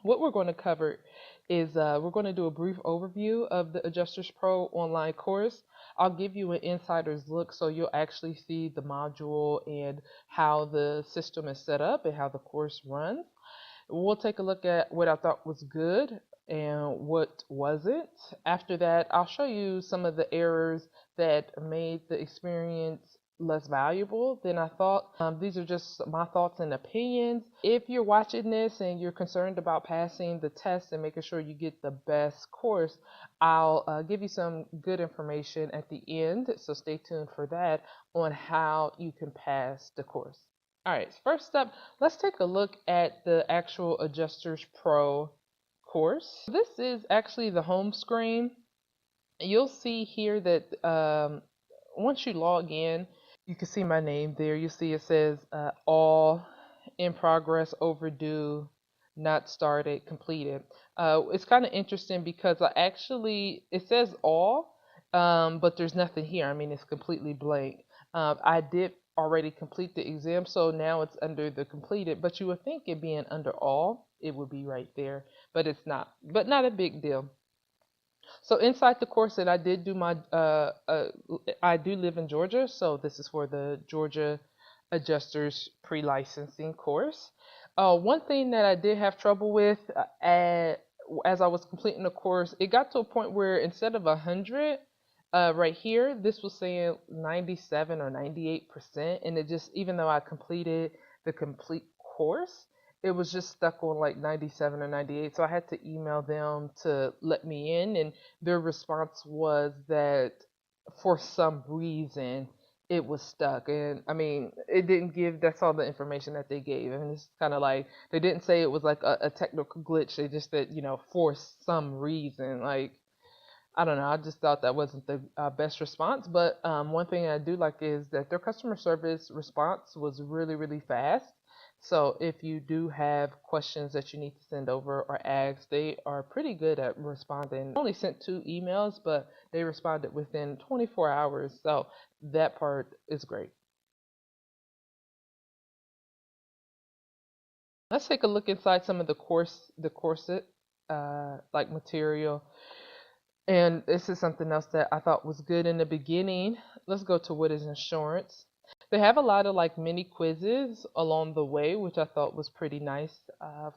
what we're going to cover is we're going to do a brief overview of the Adjusters Pro online course. I'll give you an insider's look so you'll actually see the module and how the system is set up and how the course runs. We'll take a look at what I thought was good and what wasn't. After that, I'll show you some of the errors that made the experience less valuable than I thought. These are just my thoughts and opinions. If you're watching this and you're concerned about passing the test and making sure you get the best course, I'll give you some good information at the end, so stay tuned for that on how you can pass the course. All right, first up, let's take a look at the actual Adjusters Pro course. This is actually the home screen. You'll see here that once you log in, you can see my name there. You see it says all, in progress, overdue, not started, completed. It's kind of interesting because it says all, but there's nothing here. I mean, it's completely blank. I did already complete the exam, so now it's under the completed, but you would think it being under all, it would be right there, but it's not, but not a big deal. So inside the course that I did do I do live in Georgia, so this is for the Georgia Adjusters Pre-Licensing course. One thing that I did have trouble with as I was completing the course, it got to a point where instead of 100, right here, this was saying 97 or 98%, and it just, even though I completed the complete course, it was just stuck on like 97 or 98. So I had to email them to let me in, and their response was that for some reason it was stuck. And I mean, it didn't give, that's all the information that they gave. I mean, it's kind of like, they didn't say it was like a technical glitch. They just said, for some reason, like, I don't know. I just thought that wasn't the best response. But one thing I do like is that their customer service response was really, really fast. So if you do have questions that you need to send over or ask, they are pretty good at responding. I only sent 2 emails, but they responded within 24 hours. So that part is great. Let's take a look inside some of the course like material. And this is something else that I thought was good in the beginning. Let's go to what is insurance. They have a lot of like mini quizzes along the way, which I thought was pretty nice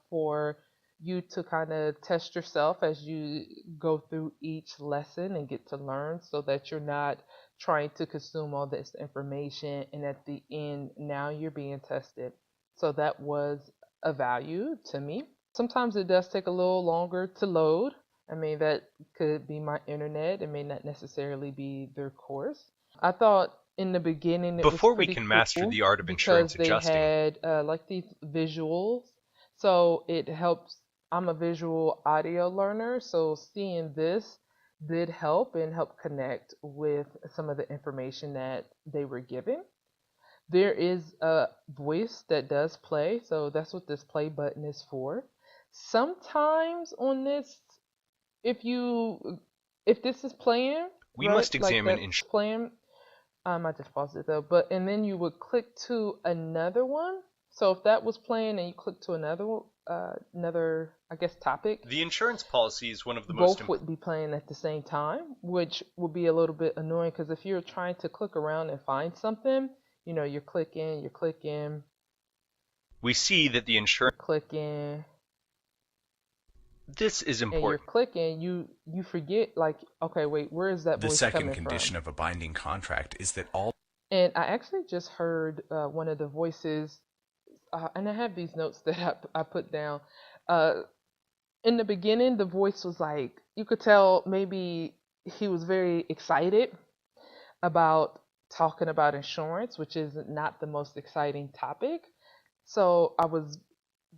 for you to kind of test yourself as you go through each lesson and get to learn, so that you're not trying to consume all this information and at the end now you're being tested. So that was a value to me. Sometimes it does take a little longer to load. I mean, that could be my internet. It may not necessarily be their course. I thought in the beginning it was Before we pretty can master cool the art of because insurance they adjusting, had like these visuals. So it helps. I'm a visual audio learner, so seeing this did help and help connect with some of the information that they were given. There is a voice that does play, so that's what this play button is for. Sometimes on this, if this is playing, we right, must like examine that's playing, I just paused it though, and then you would click to another one. So if that was playing and you click to another, I guess, topic, the insurance policy is one of the most both would be playing at the same time, which would be a little bit annoying because if you're trying to click around and find something, you're clicking, we see that the insurance clicking, this is and you're important. clicking, you forget, like, okay, wait, where is that The voice second coming condition from? of a binding contract is that all And I actually just heard one of the voices, and I have these notes that I put down. In the beginning, the voice was like, you could tell maybe he was very excited about talking about insurance, which is not the most exciting topic. So I was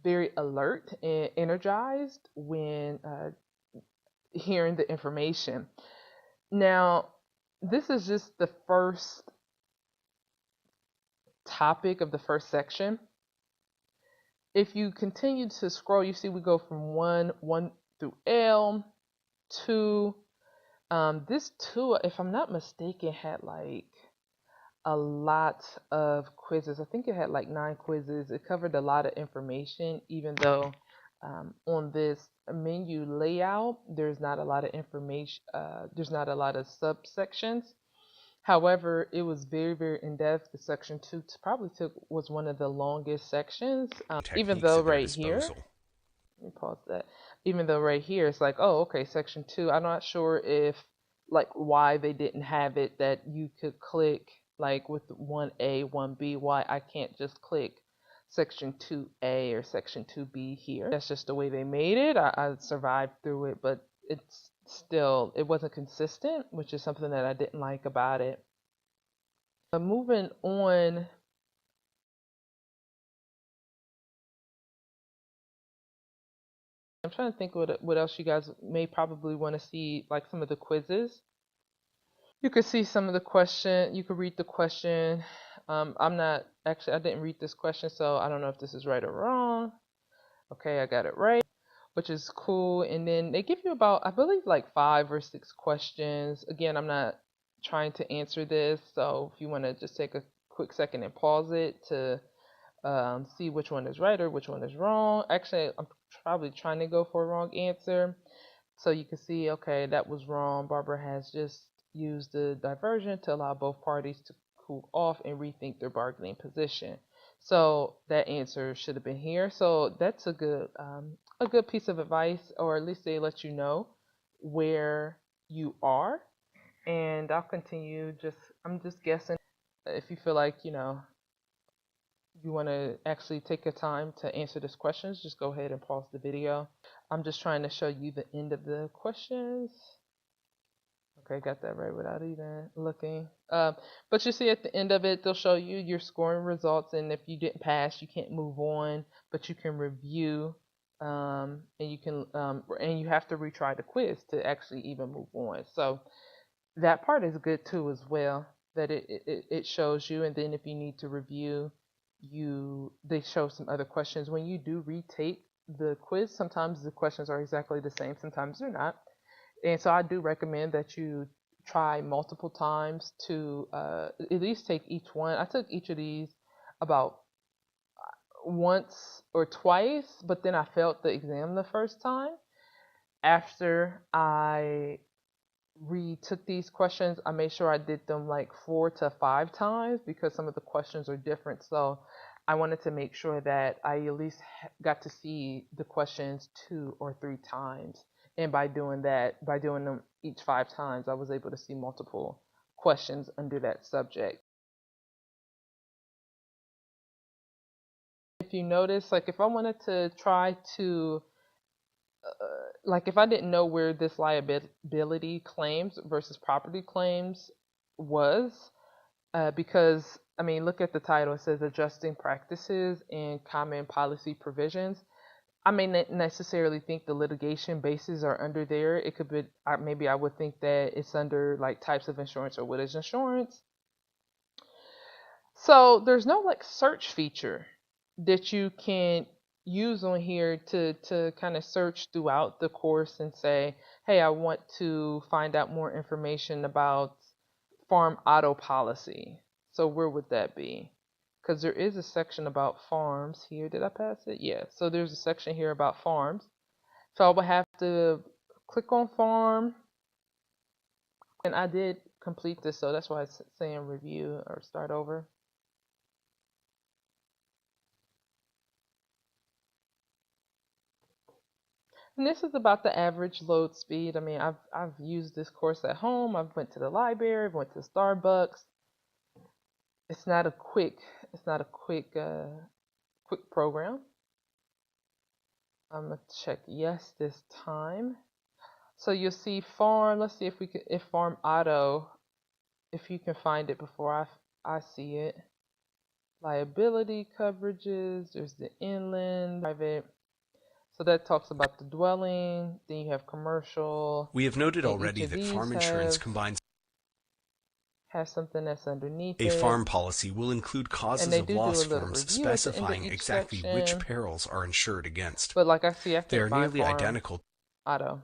very alert and energized when hearing the information. Now, this is just the first topic of the first section. If you continue to scroll, you see we go from 1 through L, 2. This 2, if I'm not mistaken, had like a lot of quizzes. I think it had like 9 quizzes. It covered a lot of information, even though on this menu layout, there's not a lot of information, there's not a lot of subsections. However, it was very, very in-depth. The section 2 probably was one of the longest sections, even though right here, let me pause that. Even though right here it's like, oh, okay, section 2. I'm not sure if, like, why they didn't have it that you could click, like, with 1A, 1B, why I can't just click section 2A or section 2B here. That's just the way they made it. I survived through it, but it's still, it wasn't consistent, which is something that I didn't like about it. Moving on. I'm trying to think what else you guys may probably want to see, like some of the quizzes. You could see some of the question. You could read the question. I'm not, actually, I didn't read this question, so I don't know if this is right or wrong. Okay, I got it right, which is cool. And then they give you about, I believe, like 5 or 6 questions. Again, I'm not trying to answer this, so if you want to just take a quick second and pause it to see which one is right or which one is wrong. Actually, I'm probably trying to go for a wrong answer. So you can see, okay, that was wrong. Barbara has just used the diversion to allow both parties to cool off and rethink their bargaining position. So that answer should have been here. So that's a good piece of advice, or at least they let you know where you are. And I'll continue. I'm just guessing. If you feel like, you want to actually take your time to answer these questions, just go ahead and pause the video. I'm just trying to show you the end of the questions. Okay, got that right without even looking. But you see at the end of it, they'll show you your scoring results, and if you didn't pass, you can't move on, but you can review, and you can, and you have to retry the quiz to actually even move on. So that part is good too as well, that it shows you, and then if you need to review, they show some other questions. When you do retake the quiz, sometimes the questions are exactly the same, sometimes they're not. And so I do recommend that you try multiple times to at least take each one. I took each of these about once or twice, but then I failed the exam the first time. After I retook these questions, I made sure I did them like 4 to 5 times because some of the questions are different. So I wanted to make sure that I at least got to see the questions 2 or 3 times. And by doing them each 5 times, I was able to see multiple questions under that subject. If you notice, like if I wanted to try to, like if I didn't know where this liability claims versus property claims was, because, I mean, look at the title. It says adjusting practices and common policy provisions. I may not necessarily think the litigation bases are under there. It could be, maybe I would think that it's under like types of insurance or what is insurance. So there's no like search feature that you can use on here to kind of search throughout the course and say, hey, I want to find out more information about farm auto policy. So where would that be? Because there is a section about farms here. Did I pass it? Yeah. So there's a section here about farms. So I would have to click on farm. And I did complete this, so that's why it's saying review or start over. And this is about the average load speed. I mean, I've used this course at home. I've went to the library, went to Starbucks. It's not a quick program. I'm gonna check yes this time. So you'll see farm. Let's see if farm auto, if you can find it before I see it. Liability coverages. There's the inland, private. So that talks about the dwelling. Then you have commercial. We have noted already that farm insurance combines. Has something that's underneath A it. farm policy will include causes of loss forms specifying exactly which perils are insured against. But like I see, they are nearly identical. Auto.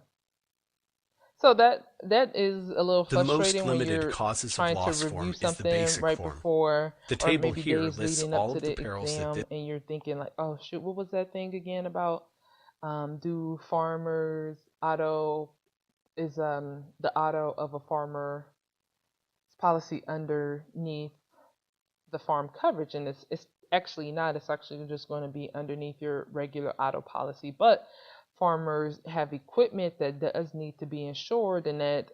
So that is a little frustrating. The most limited when you're causes trying of loss to review form is something the basic right form. before, the table or maybe here days lists leading all up of to the perils exam, and you're thinking like, oh shoot, what was that thing again about Do farmers auto is the auto of a farmer policy underneath the farm coverage? And it's actually not. It's actually just going to be underneath your regular auto policy. But farmers have equipment that does need to be insured, and that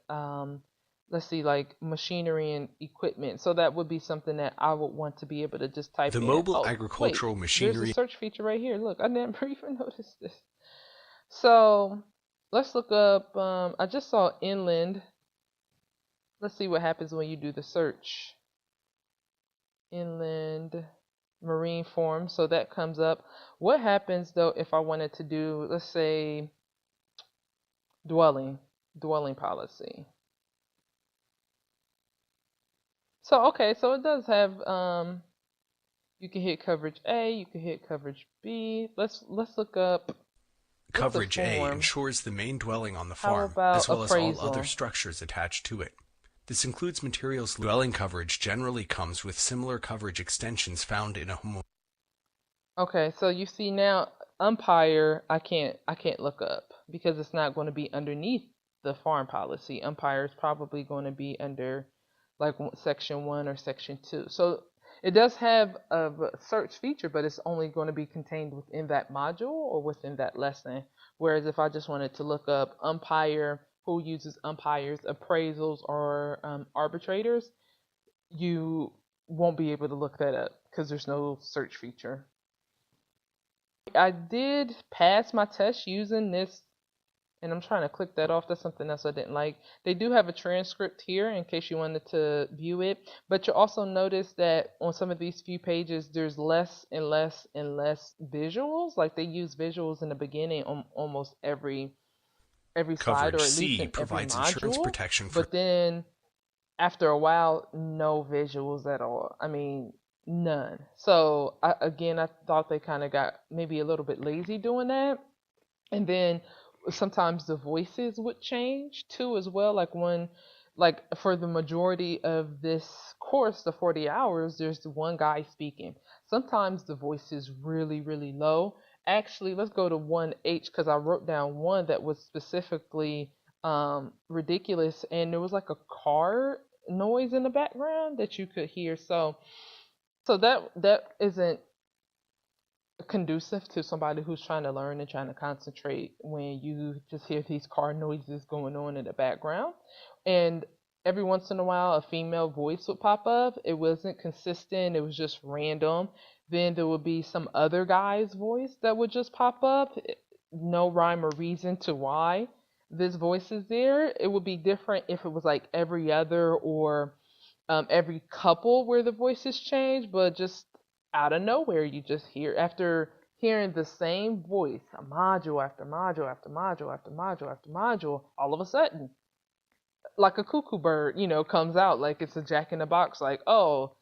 let's see, like machinery and equipment. So that would be something that I would want to be able to just type the in. mobile agricultural machinery. There's a search feature right here. Look, I never even noticed this. So let's look up. I just saw inland. Let's see what happens when you do the search. Inland marine farm. So that comes up. What happens though if I wanted to do, let's say, dwelling policy? So okay, so it does have you can hit coverage A, you can hit coverage B. Let's look up. Coverage A insures the main dwelling on the farm, as well as all other structures attached to it. This includes materials. Dwelling coverage generally comes with similar coverage extensions found in a home. Okay, so you see now, umpire, I can't look up because it's not going to be underneath the farm policy. Umpire is probably going to be under like section 1 or section 2. So it does have a search feature, but it's only going to be contained within that module or within that lesson. Whereas if I just wanted to look up umpire, who uses umpires, appraisals, or arbitrators, you won't be able to look that up because there's no search feature. I did pass my test using this, and I'm trying to click that off. That's something else I didn't like. They do have a transcript here in case you wanted to view it, but you'll also notice that on some of these few pages, there's less and less and less visuals. Like they use visuals in the beginning on almost every slide, or at least in every module, protection but then after a while, no visuals at all. I mean, none. So I thought they kind of got maybe a little bit lazy doing that. And then sometimes the voices would change too as well. Like for the majority of this course, the 40 hours, there's one guy speaking. Sometimes the voice is really, really low. Actually, let's go to 1H because I wrote down one that was specifically ridiculous, and there was like a car noise in the background that you could hear. So that isn't conducive to somebody who's trying to learn and trying to concentrate when you just hear these car noises going on in the background. And every once in a while, a female voice would pop up. It wasn't consistent. It was just random. Then there would be some other guy's voice that would just pop up. No rhyme or reason to why this voice is there. It would be different if it was like every other or every couple where the voices change, but just out of nowhere, you just hear, after hearing the same voice, a module after module after module after module after module, all of a sudden, like a cuckoo bird, comes out like it's a Jack in the Box, like, oh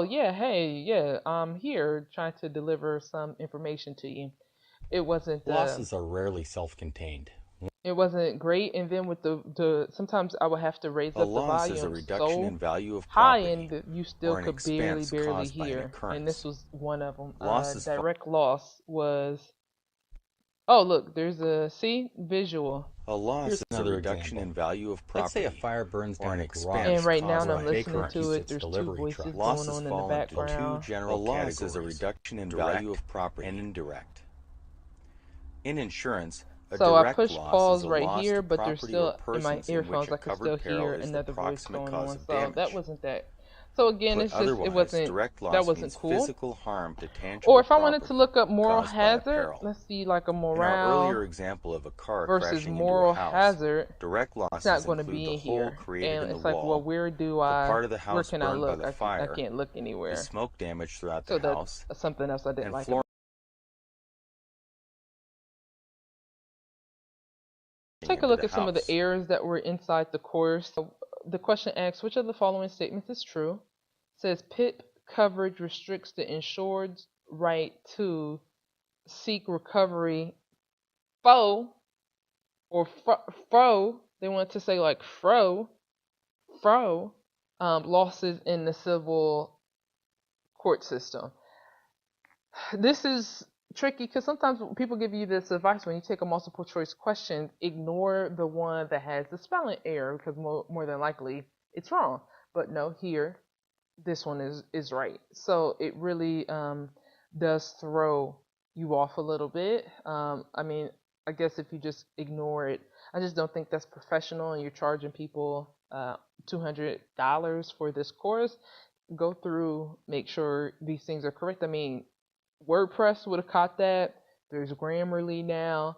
yeah, hey, yeah, I'm here trying to deliver some information to you. It wasn't. Losses are rarely self-contained. It wasn't great, and then with the sometimes I would have to raise up the volume is a reduction in value of high, property, and you still could barely hear. And this was one of them. Direct loss was. Oh, look, there's a visual. A loss is a reduction in value of property. Let's say a fire burns down a garage. And right now I'm listening to it. There's two voices going on in the background. A loss is a reduction in value of property and indirect. In insurance, so I pushed pause right here, but there's still in my earphones. I could still hear another voice going on. So that wasn't that. So again, it's just it wasn't that wasn't cool. Physical harm to tangible or if I wanted to look up moral hazard, let's see, like a morale earlier example of a car versus moral hazard. Direct loss it's not going to be in here, and it's like, well, where do I? Where can I look? I can't look anywhere. The smoke damage throughout the house. That's something else I didn't like. Take a look at some of the errors that were inside the course. So the question asks, which of the following statements is true? It says PIP coverage restricts the insured's right to seek recovery fro, they want to say like fro, losses in the civil court system. This is tricky because sometimes people give you this advice when you take a multiple choice question, ignore the one that has the spelling error because more than likely it's wrong. But no, here, this one is right. So it really does throw you off a little bit. I mean, I guess if you just ignore it, I just don't think that's professional and you're charging people $200 for this course. Go through, make sure these things are correct. I mean, WordPress would have caught that. There's Grammarly now.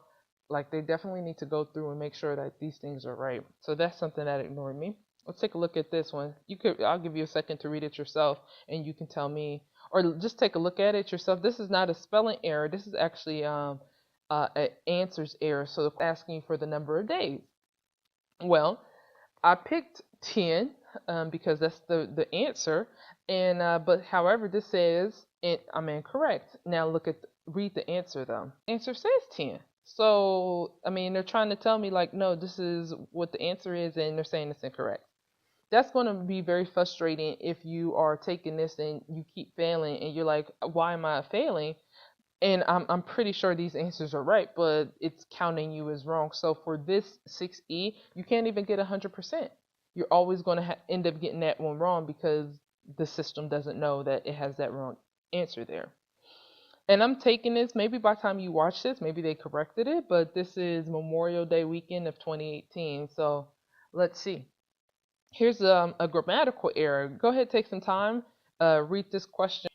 Like, they definitely need to go through and make sure that these things are right. So that's something that ignored me. Let's take a look at this one. I'll give you a second to read it yourself, and you can tell me, or just take a look at it yourself. This is not a spelling error. This is actually an answers error. So it's asking for the number of days. Well, I picked 10 because that's the answer, and but however this says I'm incorrect. Now read the answer though. Answer says 10. So I mean they're trying to tell me like no, this is what the answer is, and they're saying it's incorrect. That's going to be very frustrating if you are taking this and you keep failing and you're like, why am I failing? And I'm pretty sure these answers are right, but it's counting you as wrong. So for this 6E, you can't even get 100%. You're always going to end up getting that one wrong because the system doesn't know that it has that wrong answer there. And I'm taking this, maybe by the time you watch this, maybe they corrected it, but this is Memorial Day weekend of 2018. So let's see. Here's a grammatical error. Go ahead, take some time, read this question.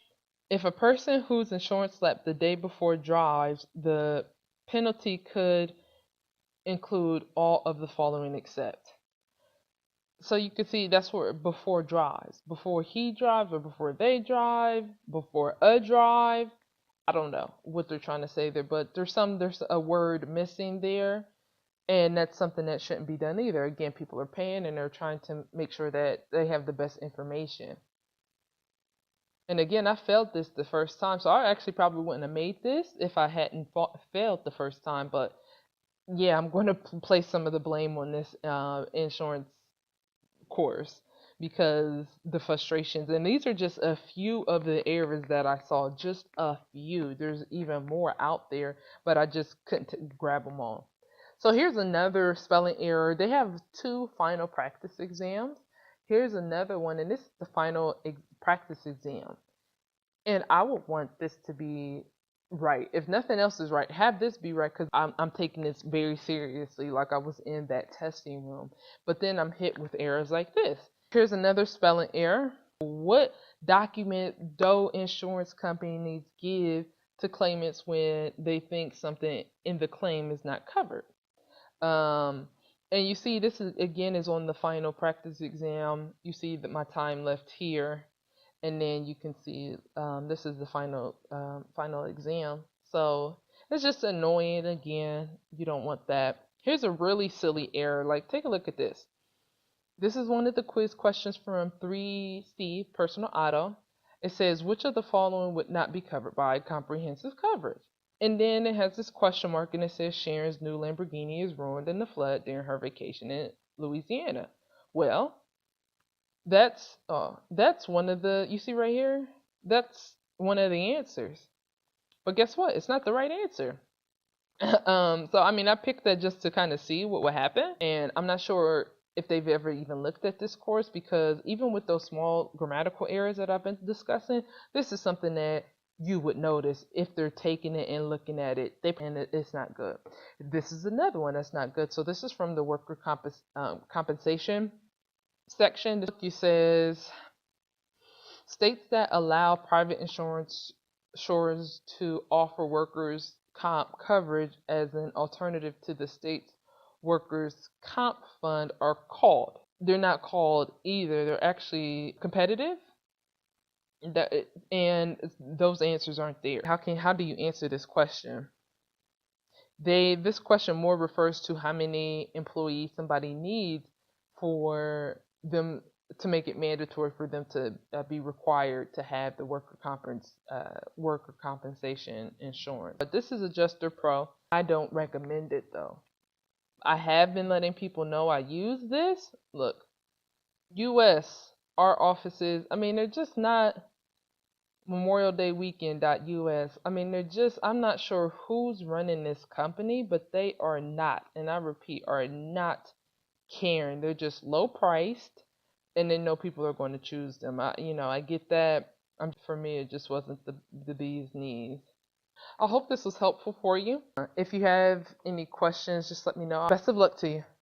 If a person whose insurance lapsed the day before drives, the penalty could include all of the following except. So you can see that's where before drives. Before he drives or before they drive, before a drive. I don't know what they're trying to say there, but there's a word missing there. And that's something that shouldn't be done either. Again, people are paying and they're trying to make sure that they have the best information. And again, I failed this the first time, so I actually probably wouldn't have made this if I hadn't failed the first time. But yeah, I'm going to place some of the blame on this insurance course because the frustrations. And these are just a few of the errors that I saw, just a few. There's even more out there, but I just couldn't grab them all. So here's another spelling error. They have 2 final practice exams. Here's another one, and this is the final practice exam. And I would want this to be right. If nothing else is right, have this be right because I'm taking this very seriously like I was in that testing room. But then I'm hit with errors like this. Here's another spelling error. What document do insurance companies give to claimants when they think something in the claim is not covered? And you see this is on the final practice exam. You see that my time left here, and then you can see this is the final exam. So it's just annoying. Again, you don't want that. Here's a really silly error. Like, take a look at this. This is one of the quiz questions from 3C Personal Auto. It says, which of the following would not be covered by comprehensive coverage? And then it has this question mark, and it says Sharon's new Lamborghini is ruined in the flood during her vacation in Louisiana. Well, that's one of the, you see right here, that's one of the answers. But guess what? It's not the right answer. So I mean, I picked that just to kind of see what would happen, and I'm not sure if they've ever even looked at this course because even with those small grammatical errors that I've been discussing, this is something that you would notice if they're taking it and looking at it. It's not good. This is another one that's not good. So this is from the worker compensation section. The book says states that allow private insurers to offer workers comp coverage as an alternative to the state's workers comp fund are called. They're not called either. They're actually competitive. And those answers aren't there. How do you answer this question? This question more refers to how many employees somebody needs for them to make it mandatory for them to be required to have the worker compensation insurance. But this is AdjusterPro. I don't recommend it though. I have been letting people know I use this. Look, US, our offices, I mean, they're just not Memorial Day Weekend.us. I mean, I'm not sure who's running this company, but they are not, and I repeat, are not caring. They're just low priced, and they know people are going to choose them. I get that. For me, it just wasn't the bee's knees. I hope this was helpful for you. If you have any questions, just let me know. Best of luck to you.